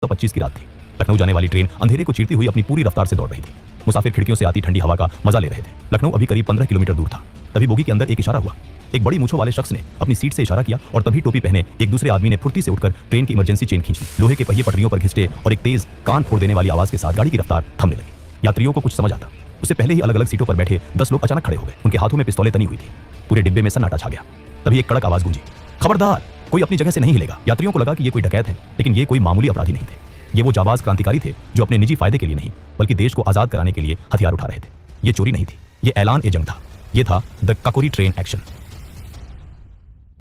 1925 की रात थी। लखनऊ जाने वाली ट्रेन अंधेरे को चीरती हुई अपनी पूरी रफ्तार से दौड़ रही थी। मुसाफिर खिड़कियों से आती ठंडी हवा का मजा ले रहे थे। लखनऊ अभी करीब 15 किलोमीटर दूर था। तभी बोगी के अंदर एक इशारा हुआ। एक बड़ी मूंछों वाले शख्स ने अपनी सीट से इशारा किया और तभी टोपी पहने एक दूसरे आदमी ने फुर्ती से उठकर ट्रेन की इमरजेंसी चेन खींची। लोहे के पहिए पटरियों पर घिसटे और एक तेज कान फोड़ देने वाली आवाज के साथ गाड़ी की रफ्तार थमने लगी। यात्रियों को कुछ समझ आता। उससे पहले ही अलग अलग सीटों पर बैठे 10 लोग अचानक खड़े हो गए। उनके हाथों में पिस्तौलें तनी हुई थी। पूरे डिब्बे में सन्नाटा छा गया। तभी एक कड़क आवाज गूंजी, खबरदार, कोई अपनी जगह से नहीं हिलेगा। यात्रियों को लगा कि ये कोई डकैत है, लेकिन ये कोई मामूली अपराधी नहीं थे। ये वो जाबाज क्रांतिकारी थे जो अपने निजी फायदे के लिए नहीं बल्कि देश को आजाद कराने के लिए हथियार उठा रहे थे। ये चोरी नहीं थी, ये ऐलान ए जंग था। ये था द काकोरी ट्रेन एक्शन।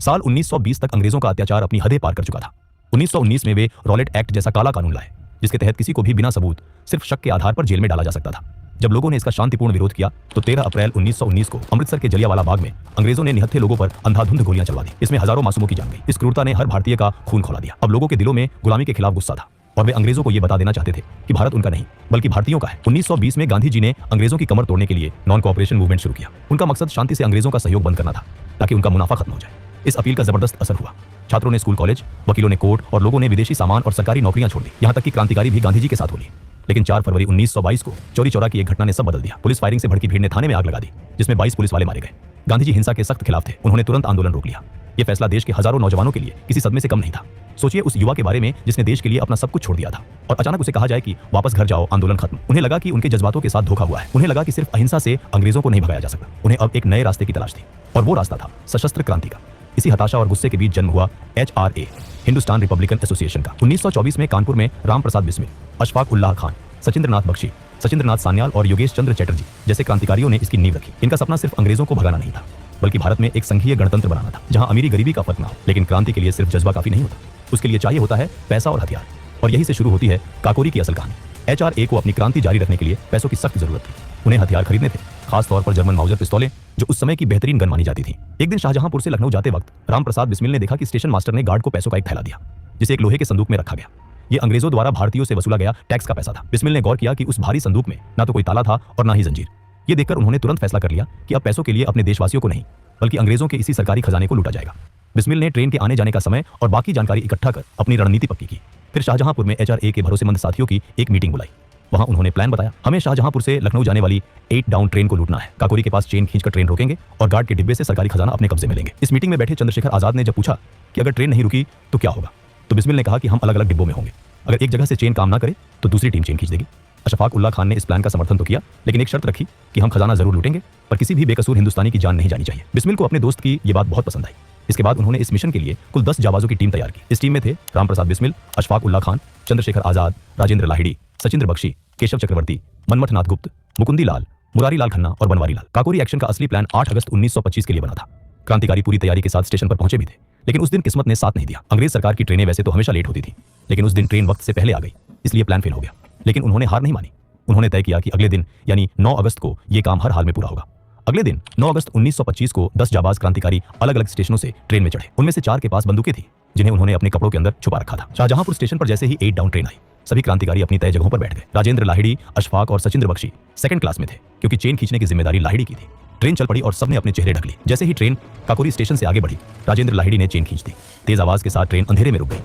साल 1920 तक अंग्रेजों का अत्याचार अपनी हदें पार कर चुका था। 1919 में वे रॉलेट एक्ट जैसा काला कानून लाए, जिसके तहत किसी को भी बिना सबूत सिर्फ शक के आधार पर जेल में डाला जा सकता था। जब लोगों ने इसका शांतिपूर्ण विरोध किया तो 13 अप्रैल 1919 को अमृतसर के जलियांवाला बाग में अंग्रेजों ने निहत्थे लोगों पर अंधाधुंध गोलियां चलवा दी। इसमें हजारों मासूमों की जान गई। इस क्रूरता ने हर भारतीय का खून खौला दिया। अब लोगों के दिलों में गुलामी के खिलाफ गुस्सा था और वे अंग्रेजों को यह बता देना चाहते थे कि भारत उनका नहीं बल्कि भारतीयों का है। 1920 में गांधी जी ने अंग्रेजों की कमर तोड़ने के लिए नॉन कोऑपरेशन मूवमेंट शुरू किया। उनका मकसद शांति से अंग्रेजों का सहयोग बंद करना था ताकि उनका मुनाफा खत्म हो जाए। इस अपील का जबरदस्त असर हुआ। छात्रों ने स्कूल कॉलेज, वकीलों ने कोर्ट और लोगों ने विदेशी सामान और सरकारी नौकरियां छोड़ दी। यहां तक कि क्रांतिकारी भी गांधी जी के साथ हो लिए। लेकिन 4 फरवरी 1922 को चौरी चौरा की एक घटना ने सब बदल दिया। पुलिस फायरिंग से भड़की भीड़ ने थाने में आग लगा दी, जिसमें 22 पुलिस वाले मारे गए। गांधी जी हिंसा के सख्त खिलाफ थे। उन्होंने तुरंत आंदोलन रोक लिया। यह फैसला देश के हजारों नौजवानों के लिए किसी सदमे से कम नहीं था। सोचिए उस युवा के बारे में जिसने देश के लिए अपना सब कुछ छोड़ दिया था और अचानक उसे कहा जाए कि वापस घर जाओ, आंदोलन खत्म। उन्हें लगा कि उनके जज्बातों के साथ धोखा हुआ है। उन्हें लगा कि सिर्फ अहिंसा से अंग्रेजों को नहीं भगाया जा सकता। उन्हें अब एक नए रास्ते की तलाश थी और वो रास्ता था सशस्त्र क्रांति का। इसी हताशा और गुस्से के बीच जन्म हुआ HRA, हिंदुस्तान रिपब्लिकन एसोसिएशन का। 1924 में कानपुर में राम प्रसाद बिस्मिल, अशफाक उल्लाह खान, सचिंद्र नाथ बख्शी, सचिंद्र नाथ सान्याल और योगेश चंद्र चैटर्जी जैसे क्रांतिकारियों ने इसकी नींव रखी। इनका सपना सिर्फ अंग्रेजों को भगाना नहीं था बल्कि भारत में एक संघीय गणतंत्र बनाना था जहां अमीरी गरीबी का फर्क ना हो। लेकिन क्रांति के लिए सिर्फ जज्बा काफी नहीं होता, उसके लिए चाहिए होता है पैसा और हथियार। और यही से शुरू होती है काकोरी की असल कहानी। HRA को अपनी क्रांति जारी रखने के लिए पैसों की सख्त जरूरत थी। उन्हें हथियार खरीदने थे, खास तौर पर जर्मन माउजर पिस्तौलें जो उस समय की बेहतरीन गन मानी जाती थी। एक दिन शाहजहांपुर से लखनऊ जाते वक्त राम प्रसाद बिस्मिल ने देखा कि स्टेशन मास्टर ने गार्ड को पैसों का एक थैला दिया, जिसे एक लोहे के संदूक में रखा गया। ये अंग्रेजों द्वारा भारतीयों से वसूला गया टैक्स का पैसा था। बिस्मिल ने गौर किया कि उस भारी संदूक में ना तो कोई ताला था और ना ही जंजीर। ये देखकर उन्होंने तुरंत फैसला कर लिया कि अब पैसों के लिए अपने देशवासियों को नहीं बल्कि अंग्रेजों के इसी सरकारी खजाने को लूटा जाएगा। बिस्मिल ने ट्रेन के आने जाने का समय और बाकी जानकारी इकट्ठा कर अपनी रणनीति पक्की की। फिर शाहजहांपुर में HRA के भरोसेमंद साथियों की एक मीटिंग बुलाई। वहां उन्होंने प्लान बताया, हमें शाहजहांपुर से लखनऊ जाने वाली 8 डाउन ट्रेन को लूटना है। काकोरी के पास चेन खींचकर ट्रेन रोकेंगे और गार्ड के डिब्बे से सरकारी खजाना अपने कब्जे में लेंगे। इस मीटिंग में बैठे चंद्रशेखर आजाद ने जब पूछा कि अगर ट्रेन नहीं रुकी तो क्या होगा, तो बिस्मिल ने कहा कि हम अलग अलग डिब्बों में होंगे। अगर एक जगह से चेन काम ना करे तो दूसरी टीम चेन खींच देगी। अशफाक उल्लाह खान ने इस प्लान का समर्थन तो किया, लेकिन एक शर्त रखी कि हम खजाना जरूर लूटेंगे पर किसी भी बेकसूर हिंदुस्तानी की जान नहीं जानी चाहिए। बिस्मिल को अपने दोस्त की यह बात बहुत पसंद आई। इसके बाद उन्होंने इस मिशन के लिए कुल 10 जाबाजों की टीम तैयार की। इस टीम में थे राम प्रसाद बिस्मिल, अशफाक उल्लाह खान, चंद्रशेखर आजाद, राजेंद्र लाहिड़ी, सचिंद्र बख्शी, केशव चक्रवर्ती, मनमथ नाथ गुप्त, मुकुंदी लाल, मुरारी लाल खन्ना और बनवारी लाल। काकोरी एक्शन का असली प्लान 8 अगस्त 1925 के लिए बना था। क्रांतिकारी पूरी तैयारी के साथ स्टेशन पर पहुंचे भी थे, लेकिन उस दिन किस्मत ने साथ नहीं दिया। अंग्रेज सरकार की ट्रेनें वैसे तो हमेशा लेट होती थी, लेकिन उस दिन ट्रेन वक्त से पहले आ गई, इसलिए प्लान फेल हो गया। लेकिन उन्होंने हार नहीं मानी। उन्होंने तय किया कि अगले दिन यानी 9 अगस्त को यह काम हर हाल में पूरा होगा। अगले दिन 9 अगस्त 1925 को 10 जाबाज क्रांतिकारी अलग अलग स्टेशनों से ट्रेन में चढ़े। उनमें से 4 के पास बंदूकें थी जिन्हें उन्होंने अपने कपड़ों के अंदर छुपा रखा था। शाहजहांपुर स्टेशन पर जैसे ही 8 डाउन ट्रेन आई, सभी क्रांतिकारी अपनी तय जगहों पर बैठ गए। राजेंद्र लाहिड़ी, अशफाक और सचिंद्र बख्शी सेकंड क्लास में थे क्योंकि चेन खींचने की जिम्मेदारी लाहिड़ी की थी। ट्रेन चल पड़ी और सबने अपने चेहरे ढक लिए। जैसे ही ट्रेन काकोरी स्टेशन से आगे बढ़ी, राजेंद्र लाहिड़ी ने चेन खींच दी। तेज आवाज के साथ ट्रेन अंधेरे में रुक गई।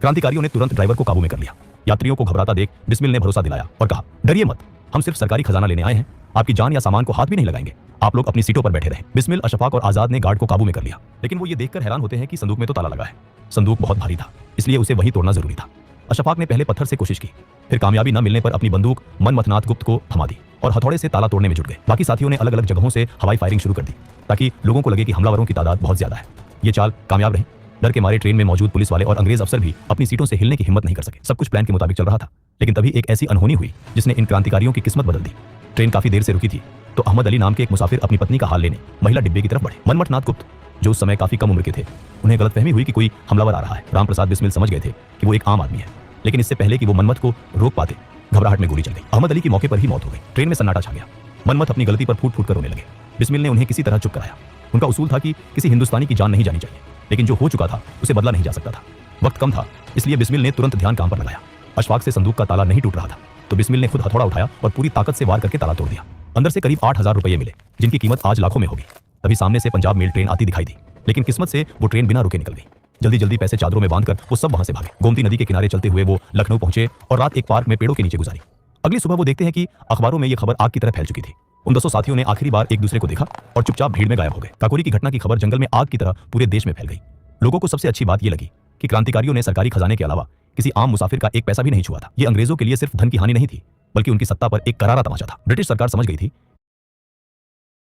क्रांतिकारियों ने तुरंत ड्राइवर को काबू में कर लिया। यात्रियों को घबराता देख बिस्मिल ने भरोसा दिलाया और कहा, डरिए मत, हम सिर्फ सरकारी खजाना लेने आए हैं, आपकी जान या सामान को हाथ भी नहीं लगाएंगे। आप लोग अपनी सीटों पर बैठे रहें। बिस्मिल, अशफाक और आजाद ने गार्ड को काबू में कर लिया, लेकिन वो ये देखकर हैरान होते हैं कि संदूक में तो ताला लगा है। संदूक बहुत भारी था, इसलिए उसे वहीं तोड़ना जरूरी था। अशफाक ने पहले पत्थर से कोशिश की, फिर कामयाबी न मिलने पर अपनी बंदूक मनमथनाथ गुप्त को थमा दी और हथौड़े से ताला तोड़ने में जुट गए। बाकी साथियों ने अलग अलग जगहों से हवाई फायरिंग शुरू कर दी ताकि लोगों को लगे कि हमलावरों की तादाद बहुत ज्यादा है। ये चाल कामयाब रही। डर के मारे ट्रेन में मौजूद पुलिस वाले और अंग्रेज अफसर भी अपनी सीटों से हिलने की हिम्मत नहीं कर सके। सब कुछ प्लान के मुताबिक चल रहा था, लेकिन तभी एक ऐसी अनहोनी हुई जिसने इन क्रांतिकारियों की किस्मत बदल दी। ट्रेन काफी देर से रुकी थी तो अहमद अली नाम के एक मुसाफिर अपनी पत्नी का हाल लेने महिला डिब्बे की तरफ बढ़े। मनमथ नाथ गुप्त, जो उस समय काफी कम उम्र के थे, उन्हें गलतफहमी हुई कि कोई हमलावर आ रहा है। राम प्रसाद बिस्मिल समझ गए थे कि वो एक आम आदमी है, लेकिन इससे पहले कि वो मनमथ को रोक पाते, घबराहट में गोली चल गई। अहमद अली की मौके पर ही मौत हो गई। ट्रेन में सन्नाटा छा गया। मनमथ अपनी गलती पर फूट फूट कर रोने लगे। बिस्मिल ने उन्हें किसी तरह चुप कराया। उनका उसूल था कि किसी हिंदुस्तानी की जान नहीं जानी चाहिए, लेकिन जो हो चुका था उसे बदला नहीं जा सकता था। वक्त कम था, इसलिए बिस्मिल ने तुरंत ध्यान काम पर लगाया। अशफाक से संदूक का ताला नहीं टूट रहा था, तो बिस्मिल ने खुद हथौड़ा उठाया और पूरी ताकत से वार करके ताला तोड़ दिया। अंदर से करीब 8,000 रुपये मिले, जिनकी कीमत आज लाखों में होगी। तभी सामने से पंजाब मेल ट्रेन आती दिखाई दी, लेकिन किस्मत से वो ट्रेन बिना रुके निकल गई। जल्दी जल्दी पैसे चादरों में बांधकर वो सब वहां से भागे। गोमती नदी के किनारे चलते हुए वो लखनऊ पहुंचे और रात एक पार्क में पेड़ों के नीचे गुजारी। अगली सुबह वो देखते हैं कि अखबारों में ये खबर आग की तरह फैल चुकी थी। उन 10 साथियों ने आखिरी बार एक दूसरे को देखा और चुपचाप भीड़ में गायब हो गए। काकोरी की घटना की खबर जंगल में आग की तरह पूरे देश में फैल गई। लोगों को सबसे अच्छी बात यह लगी कि क्रांतिकारियों ने सरकारी खजाने के अलावा किसी आम मुसाफिर का एक पैसा भी नहीं छुआ था। ये अंग्रेजों के लिए सिर्फ धन की हानि नहीं थी, बल्कि उनकी सत्ता पर एक करारा तमाचा था। ब्रिटिश सरकार समझ गई थी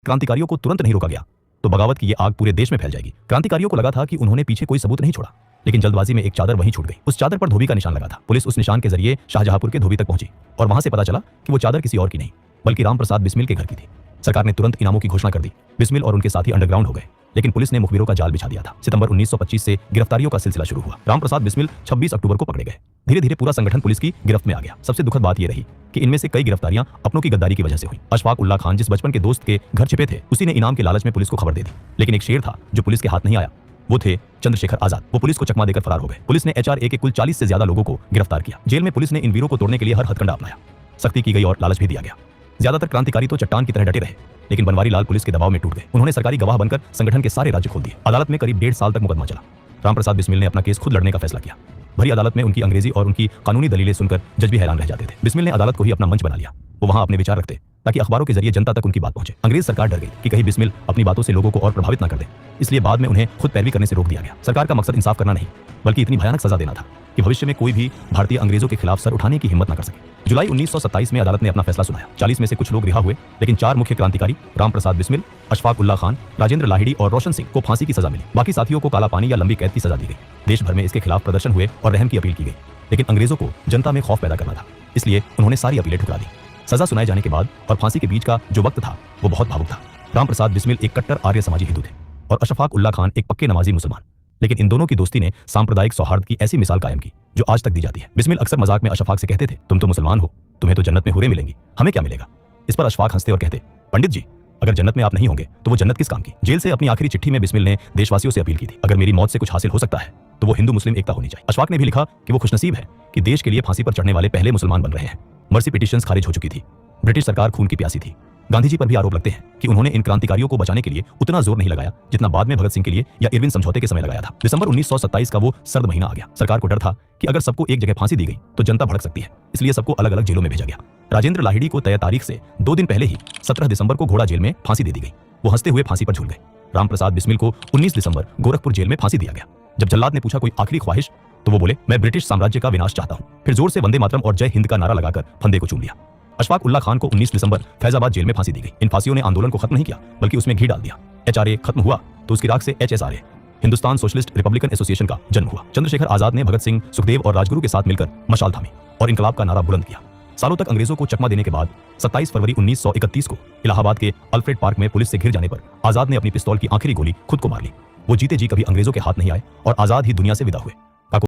क्रांतिकारियों को तुरंत नहीं रोका गया तो बगावत की ये आग पूरे देश में फैल जाएगी। क्रांतिकारियों को लगा था कि उन्होंने पीछे कोई सबूत नहीं छोड़ा, लेकिन जल्दबाजी में एक चादर वहीं छूट गई। उस चादर पर धोबी का निशान लगा था। पुलिस उस निशान के जरिए शाहजहांपुर के धोबी तक पहुंची और वहां से पता चला कि वो चादर किसी और की नहीं बल्कि रामप्रसाद बिस्मिल के घर की थी। सरकार ने तुरंत इनामों की घोषणा कर दी। बिस्मिल और उनके साथी अंडरग्राउंड हो गए, लेकिन पुलिस ने मुखबिरों का जाल बिछा दिया था। सितंबर 1925 से गिरफ्तारियों का सिलसिला शुरू हुआ। रामप्रसाद बिस्मिल 26 अक्टूबर को पकड़े गए। धीरे धीरे पूरा संगठन पुलिस की गिरफ्त में आ गया। सबसे दुखद बात यह रही कि इनमें से कई गिरफ्तारियां अपनों की गद्दारी की वजह से हुई। अशफाक उल्लाह खान, जिस बचपन के दोस्त के घर छिपे थे, उसी ने इनाम के लालच में पुलिस को खबर दे दी। लेकिन एक शेर था जो पुलिस के हाथ नहीं आया, वो थे चंद्रशेखर आजाद। वो पुलिस को चकमा देकर फरार हो गए। पुलिस ने HRA के कुल 40 से ज्यादा लोगों को गिरफ्तार किया। जेल में पुलिस ने इन वीरों को तोड़ने के लिए हर हथकंडा अपनाया। सख्ती की गई और लालच भी दिया गया। ज्यादातर क्रांतिकारी तो चट्टान की तरह डटे रहे, लेकिन बनवारी लाल पुलिस के दबाव में टूट गए। उन्होंने सरकारी गवाह बनकर संगठन के सारे राज्य खोल दिए। अदालत में करीब 1.5 साल तक मुकदमा चला। रामप्रसाद बिस्मिल ने अपना केस खुद लड़ने का फैसला किया। भरी अदालत में उनकी अंग्रेजी और उनकी कानूनी दलीलें सुनकर जज भी हैरान रह जाते थे। बिस्मिल ने अदालत को ही अपना मंच बना लिया। वो वहां अपने विचार रखते ताकि अखबारों के जरिए जनता तक उनकी बात पहुंचे। अंग्रेज सरकार डर गई कि कहीं बिस्मिल अपनी बातों से लोगों को और प्रभावित न कर दे, इसलिए बाद में उन्हें खुद पैरवी करने से रोक दिया गया। सरकार का मकसद इंसाफ करना नहीं, बल्कि इतनी भयानक सजा देना था कि भविष्य में कोई भी भारतीय अंग्रेजों के खिलाफ सर उठाने की हिम्मत न कर सके। जुलाई 1927 में अदालत ने अपना फैसला सुनाया। 40 में से कुछ लोग रिहा हुए, लेकिन 4 मुख्य क्रांतिकारी रामप्रसाद बिस्मिल, अशफाक उल्लाह खान, राजेंद्र लाहिड़ी और रोशन सिंह को फांसी की सजा मिली। बाकी साथियों को काला पानी या लंबी कैद की सजा दी गई। देश भर में इसके खिलाफ प्रदर्शन हुए और रहम की अपील की गई, लेकिन अंग्रेजों को जनता में खौफ पैदा करना था, इसलिए उन्होंने सारी अपीलें ठुकरा दी। सजा सुनाए जाने के बाद और फांसी के बीच का जो वक्त था वो बहुत भावुक था। रामप्रसाद बिस्मिल एक कट्टर आर्य समाजी हिंदू थे और अशफाक उल्लाह खान एक पक्के नमाजी मुसलमान, लेकिन इन दोनों की दोस्ती ने सांप्रदायिक सौहार्द की ऐसी मिसाल कायम की जो आज तक दी जाती है। बिस्मिल अक्सर मजाक में अशफाक से कहते थे, तुम तो मुसलमान हो, तुम्हें तो जन्नत में हुरे मिलेंगी, हमें क्या मिलेगा? इस पर अशफाक हंसते और कहते, पंडित जी, अगर जन्नत में आप नहीं होंगे तो वो जन्नत किस काम की? जेल से अपनी आखिरी चिट्ठी में बिस्मिल ने देशवासियों से अपील की थी, अगर मेरी मौत से कुछ हासिल हो सकता है तो वो हिंदू मुस्लिम एकता होनी चाहिए। अशफाक ने भी लिखा कि वो खुशनसीब है कि देश के लिए फांसी पर चढ़ने वाले पहले मुसलमान बन रहे हैं। मर्सी पिटीशंस खारिज हो चुकी थी। ब्रिटिश सरकार खून की प्यासी थी। गांधी जी पर भी आरोप लगते हैं कि उन्होंने इन क्रांतिकारियों को बचाने के लिए उतना जोर नहीं लगाया जितना बाद में भगत सिंह के लिए या इरविन समझौते के समय लगाया था। दिसंबर 1927 का वो सर्द महीना आ गया। सरकार को डर था कि अगर सबको एक जगह फांसी दी गई तो जनता भड़क सकती है, इसलिए सबको अलग अलग जेलों में भेजा गया। राजेंद्र लाहिड़ी को तय तारीख से 2 दिन पहले ही 17 दिसंबर को घोड़ा जेल में फांसी दे दी गई। वो हंसते हुए फांसी पर झूल गए। रामप्रसाद बिस्मिल को 19 दिसंबर गोरखपुर जेल में फांसी दिया गया। जब जल्लाद ने पूछा कोई आखिरी ख्वाहिश, तो वो बोले, मैं ब्रिटिश साम्राज्य का विनाश चाहता हूं। फिर जोर से वंदे मातरम और जय हिंद का नारा लगाकर फंदे को चूम लिया। अशफाक उल्लाह खान को 19 दिसंबर फैजाबाद जेल में फांसी दी गई। इन फांसियों ने आंदोलन को खत्म नहीं किया, बल्कि उसमें घी डाल दिया। HRA खत्म हुआ तो उसकी राख से HSRA, Hindustan socialist Republican association का जन्म हुआ। चंद्रशेखर आजाद ने भगत सिंह, सुखदेव और राजगुरु के साथ मिलकर मशाल थामी और इंकलाब का नारा बुलंद किया। सालों तक अंग्रेजों को चकमा देने के बाद 27 फरवरी 1931 को इलाहाबाद के अल्फ्रेड पार्क में पुलिस से घिर जाने पर आजाद ने अपनी पिस्तौल की आखिरी गोली खुद को मार ली। वो जीते जी कभी अंग्रेजों के हाथ नहीं आए और आजाद ही दुनिया से विदा हुए।